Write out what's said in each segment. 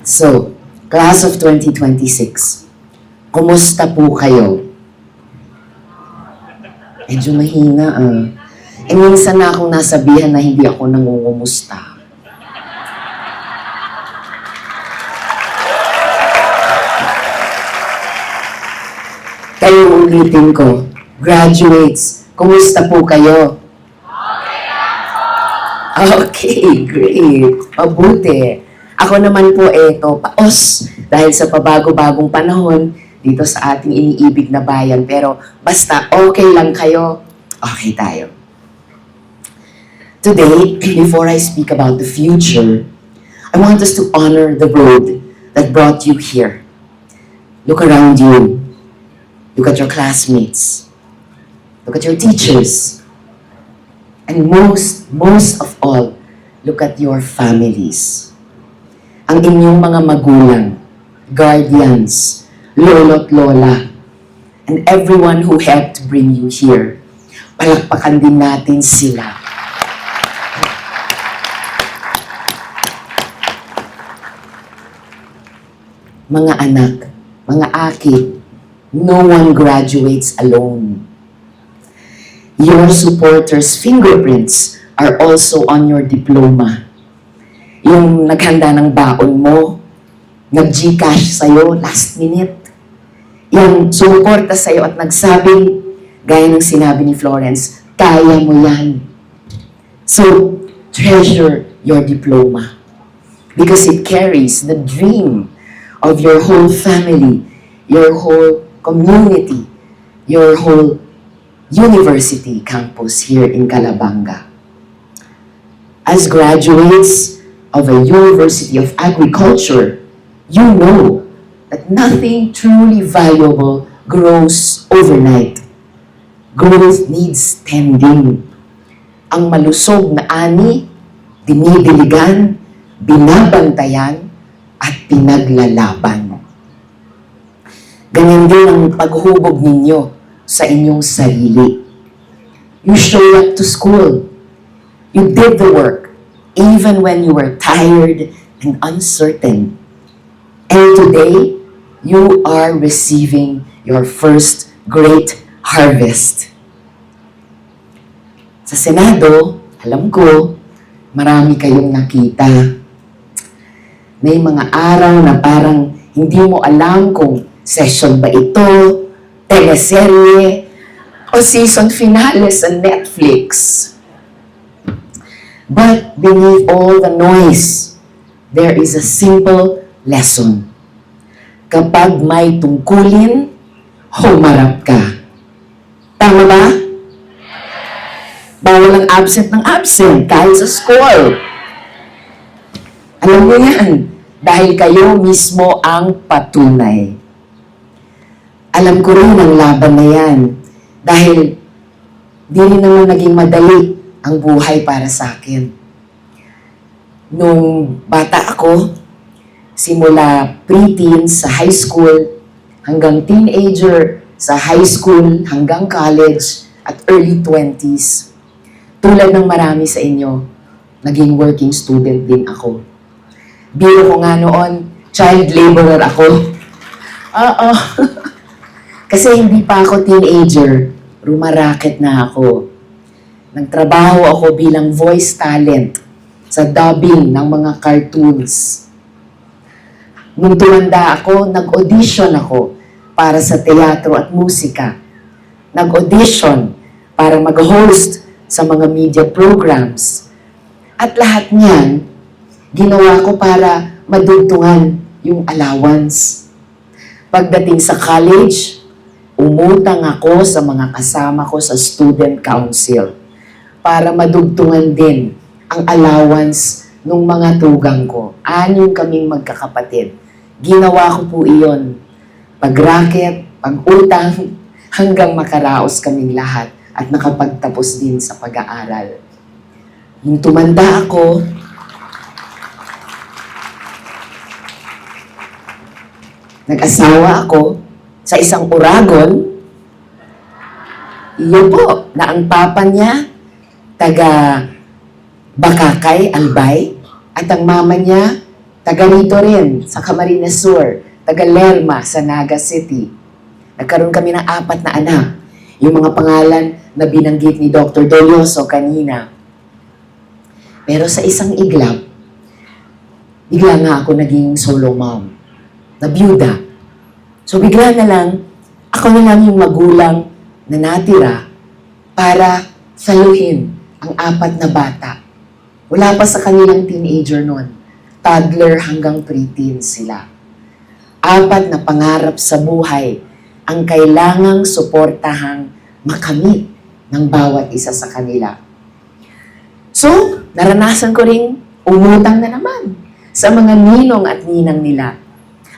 So, class of 2026, kumusta po kayo? Medyo mahina minsan na akong nasabihan na hindi ako nangungumusta. Kayo ulitin ko, graduates, kumusta po kayo? Okay, great. Mabuti. Ako naman po paos dahil sa pabago-bagong panahon dito sa ating iniibig na bayan. Pero basta okay lang kayo, okay tayo. Today, before I speak about the future, I want us to honor the road that brought you here. Look around you. Look at your classmates. Look at your teachers. And most of all, look at your families. Ang inyong mga magulang, guardians, lolo't lola, and everyone who helped bring you here. Palakpakan din natin sila. Mga anak, mga aki, no one graduates alone. Your supporters' fingerprints are also on your diploma. Yung naghanda ng baon mo, nag-Gcash sa'yo last minute. Yung sumuporta sa'yo at nagsabing, gaya ng sinabi ni Florence, kaya mo yan. So, treasure your diploma. Because it carries the dream of your whole family, your whole community, your whole university campus here in Calabanga. As graduates of a University of Agriculture, you know that nothing truly valuable grows overnight. Growth needs tending. Ang malusog na ani, dinidiligan, binabantayan, at pinaglalaban. Ganyan din ang paghubog ninyo sa inyong sarili. You showed up to school. You did the work, even when you were tired and uncertain. And today, you are receiving your first great harvest. Sa Senado, alam ko, marami kayong nakita. May mga araw na parang hindi mo alam kung session ba ito, teleserye, o season finale sa Netflix. But beneath all the noise, there is a simple lesson. Kapag may tungkulin, humarap ka. Tama ba? Bawal ang absent ng absent kahit sa school. Alam mo yan, dahil kayo mismo ang patunay. Alam ko rin ang laban na yan, dahil di rin naman naging madali ang buhay para sa akin. Nung bata ako, simula pre-teens sa high school, hanggang teenager sa high school, hanggang college, at early 20s, tulad ng marami sa inyo, naging working student din ako. Biro ko nga noon, child laborer ako. Oo. Kasi hindi pa ako teenager, rumaraket na ako. Nagtrabaho ako bilang voice talent sa dubbing ng mga cartoons. Nung tumanda ako, nag-audition ako para sa teatro at musika. Nag-audition para mag-host sa mga media programs. At lahat niyan, ginawa ko para madugtungan yung allowance. Pagdating sa college, umutang ako sa mga kasama ko sa student council para madugtungan din ang allowance ng mga tugang ko. 6 kaming magkakapatid. Ginawa ko po iyon. Pag-racket, pag-utang, hanggang makaraos kaming lahat at nakapagtapos din sa pag-aaral. Nung tumanda ako, nag-asawa ako sa isang Uragon. Iyon po, na ang papa niya, taga Bakakay, Albay, at ang mama niya, taga rito rin sa Camarines Sur, taga Lerma sa Naga City. Nagkaroon kami ng 4 na anak. Yung mga pangalan na binanggit ni Dr. Dolioso kanina. Pero sa isang iglap, bigla nga ako naging solo mom. Nabiyuda. So bigla na lang, ako na lang yung magulang na natira para saluhin ang 4 na bata. Wala pa sa kanilang teenager noon. Toddler hanggang preteen sila. 4 na pangarap sa buhay ang kailangang suportahang makamit ng bawat isa sa kanila. So, naranasan ko ring umutang na naman sa mga ninong at ninang nila.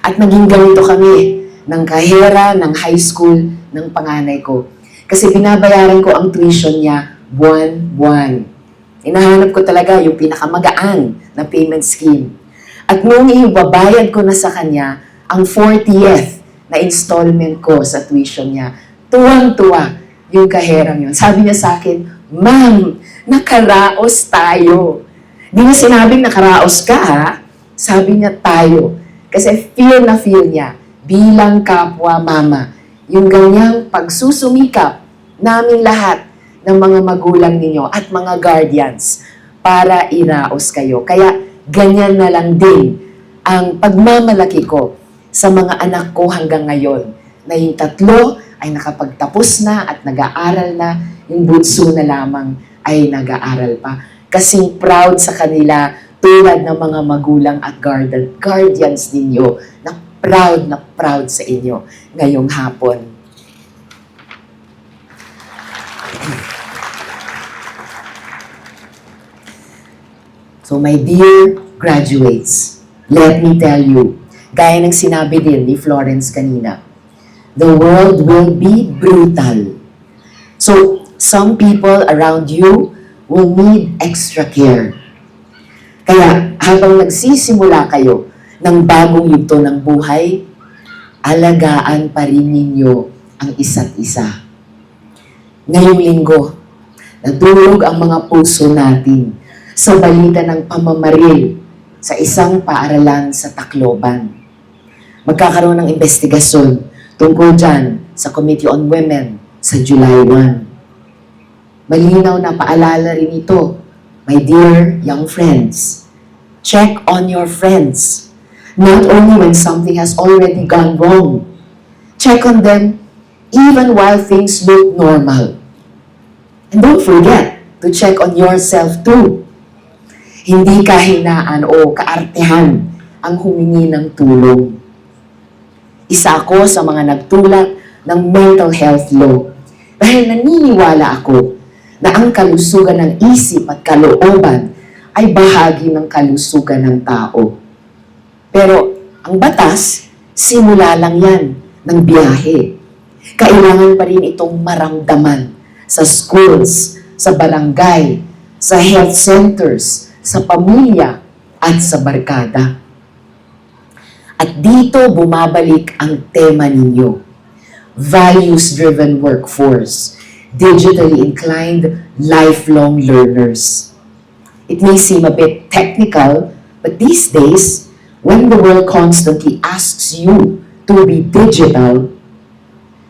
At naging ganito kami ng kahera ng high school ng panganay ko. Kasi binabayaran ko ang tuition niya buwan-buwan. Hinahanap ko talaga yung pinakamagaan na payment scheme. At nung ibabayad ko na sa kanya ang 40th na installment ko sa tuition niya, tuwang-tuwa yung kaherang yun. Sabi niya sa akin, "Ma'am, nakaraos tayo." Di niya sinabing nakaraos ka ha. Sabi niya tayo. Kasi feel na feel niya bilang kapwa mama. Yung ganyang pagsusumikap naming lahat ng mga magulang ninyo at mga guardians para iraos kayo. Kaya ganyan na lang din ang pagmamalaki ko sa mga anak ko hanggang ngayon, na yung 3 ay nakapagtapos na at nag-aaral na, yung bunso na lamang ay nag-aaral pa. Kasing proud sa kanila, tulad ng mga magulang at guardians ninyo, na proud sa inyo ngayong hapon. So my dear graduates, let me tell you, gaya ng sinabi din ni Florence kanina, the world will be brutal. So, some people around you will need extra care. Kaya, habang nagsisimula kayo ng bagong yugto ng buhay, alagaan pa rin ninyo ang isa't isa. Ngayong linggo, nadulog ang mga puso natin sa balita ng pamamaril sa isang paaralan sa Tacloban. Magkakaroon ng investigasyon tungkol dyan sa Committee on Women sa July 1. Malinaw na paalala rin ito, my dear young friends. Check on your friends. Not only when something has already gone wrong. Check on them even while things look normal. And don't forget to check on yourself too. Hindi kahinaan o kaartehan ang humingi ng tulong. Isa ako sa mga nagtulak ng mental health law dahil naniniwala ako na ang kalusugan ng isip at kalooban ay bahagi ng kalusugan ng tao. Pero ang batas, simula lang yan ng biyahe. Kailangan pa rin itong maramdaman sa schools, sa barangay, sa health centers, sa pamilya at sa barkada. At dito bumabalik ang tema ninyo, values-driven workforce, digitally inclined, lifelong learners. It may seem a bit technical, but these days, when the world constantly asks you to be digital,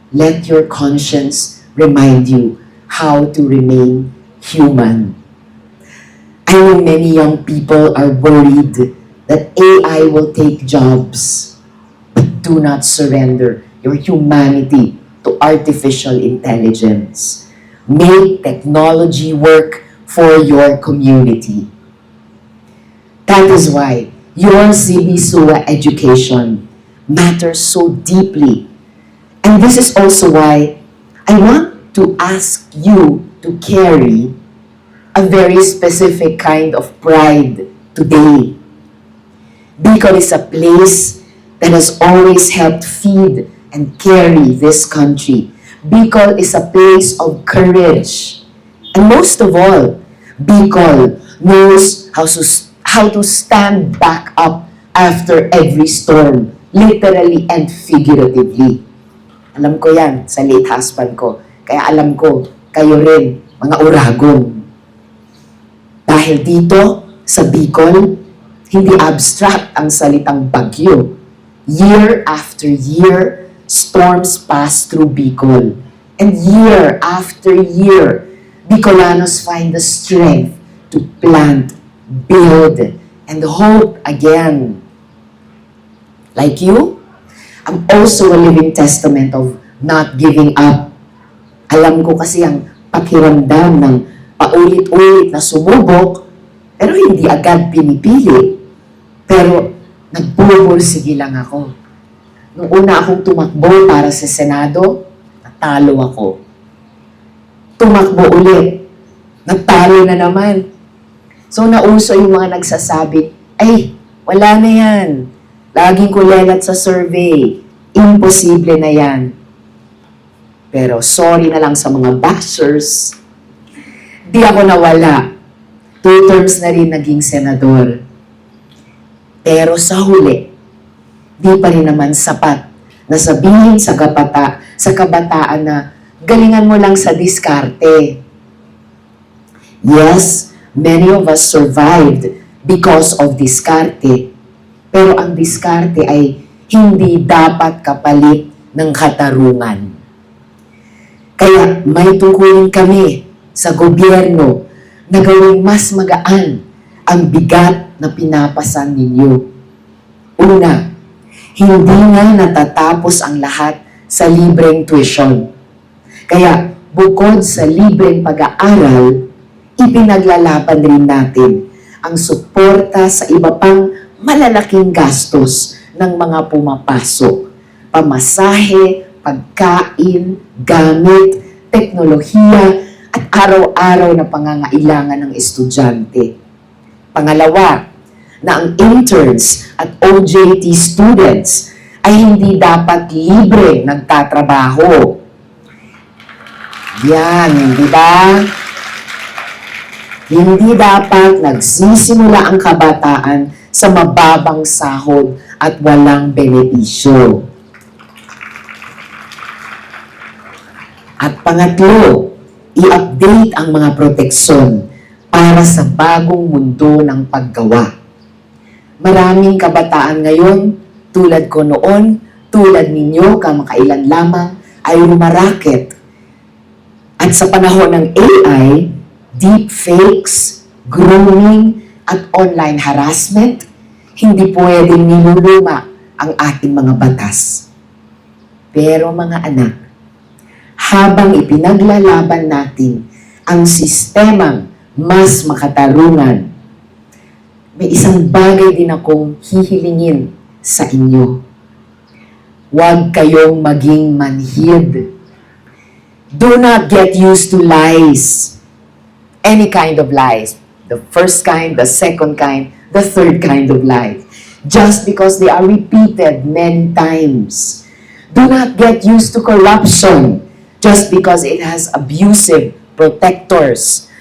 let your conscience remind you how to remain human. I know many young people are worried that AI will take jobs, but do not surrender your humanity to artificial intelligence. Make technology work for your community. That is why your CB-SUA education matters so deeply. And this is also why I want to ask you to carry a very specific kind of pride today. Bicol is a place that has always helped feed and carry this country. Bicol is a place of courage. And most of all, Bicol knows how to stand back up after every storm, literally and figuratively. Alam ko yan sa late husband ko. Kaya alam ko, kayo rin, mga uragon. Dahil dito, sa Bicol, Hindi abstract ang salitang bagyo. Year after year, storms pass through Bicol. And year after year, Bicolanos find the strength to plant, build, and hope again. Like you, I'm also a living testament of not giving up. Alam ko kasi ang pakiramdam ng paulit-ulit na sumubok, pero hindi agad pinipili. Pero nagpupursige lang ako. Nung una akong tumakbo para sa Senado, natalo ako. Tumakbo ulit, natalo na naman. So nauso yung mga nagsasabi, ay, wala na yan. Laging kulelat sa survey. Imposible na yan. Pero sorry na lang sa mga bashers, di ako nawala. 2 terms na rin naging senador. Pero sa huli, di pa rin naman sapat na sabihin sa kabataan na galingan mo lang sa diskarte. Yes, many of us survived because of diskarte. Pero ang diskarte ay hindi dapat kapalit ng katarungan. Kaya may tungkulin kami sa gobyerno na gawing mas magaan ang bigat na pinapasan ninyo. Una, hindi nga natatapos ang lahat sa libreng tuition. Kaya bukod sa libreng pag-aaral, ipinaglalaban rin natin ang suporta sa iba pang malalaking gastos ng mga pumapasok. Pamasahe, pagkain, gamit, teknolohiya, at araw-araw na pangangailangan ng estudyante. Pangalawa, na ang interns at OJT students ay hindi dapat libre nagtatrabaho. Yan, hindi ba? Hindi dapat nagsisimula ang kabataan sa mababang sahod at walang benepisyo. At pangatlo, i-update ang mga proteksyon para sa bagong mundo ng paggawa. Maraming kabataan ngayon, tulad ko noon, tulad ninyo, kamakailan lamang, ay rumaraket. At sa panahon ng AI, deepfakes, grooming, at online harassment, hindi pwedeng niluluma ang ating mga batas. Pero mga anak, habang ipinaglalaban natin ang sistemang mas makatarungan, may isang bagay din akong hihilingin sa inyo. Huwag kayong maging manhid. Do not get used to lies. Any kind of lies. The first kind, the second kind, the third kind of lies. Just because they are repeated many times. Do not get used to corruption just because it has abusive protectors.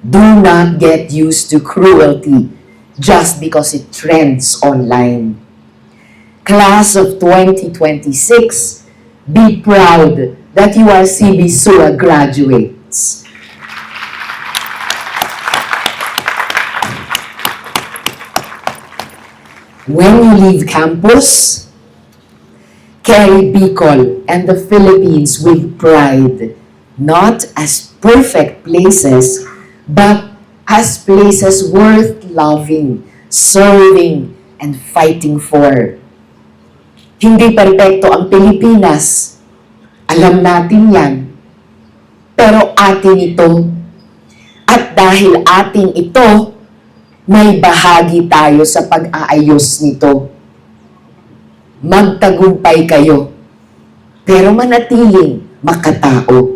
Do not get used to cruelty just because it trends online. Class of 2026, be proud that you are CB SUA graduates. When you leave campus, carry Bicol and the Philippines with pride, not as perfect places, but as places worth loving, serving, and fighting for. Hindi perpekto ang Pilipinas. Alam natin yan. Pero atin ito. At dahil atin ito, may bahagi tayo sa pag-aayos nito. Magtagumpay kayo, pero manatiling makatao.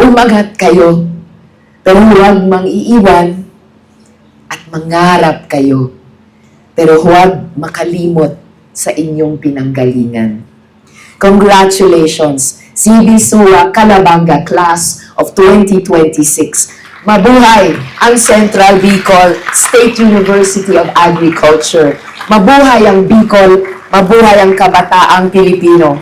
Umagat kayo, pero huwag mang-iiwan at mangarap kayo, pero huwag makalimot sa inyong pinanggalingan. Congratulations, CB SUA Calabanga Class of 2026. Mabuhay ang Central Bicol State University of Agriculture. Mabuhay ang Bicol, mabuhay ang kabataang Pilipino.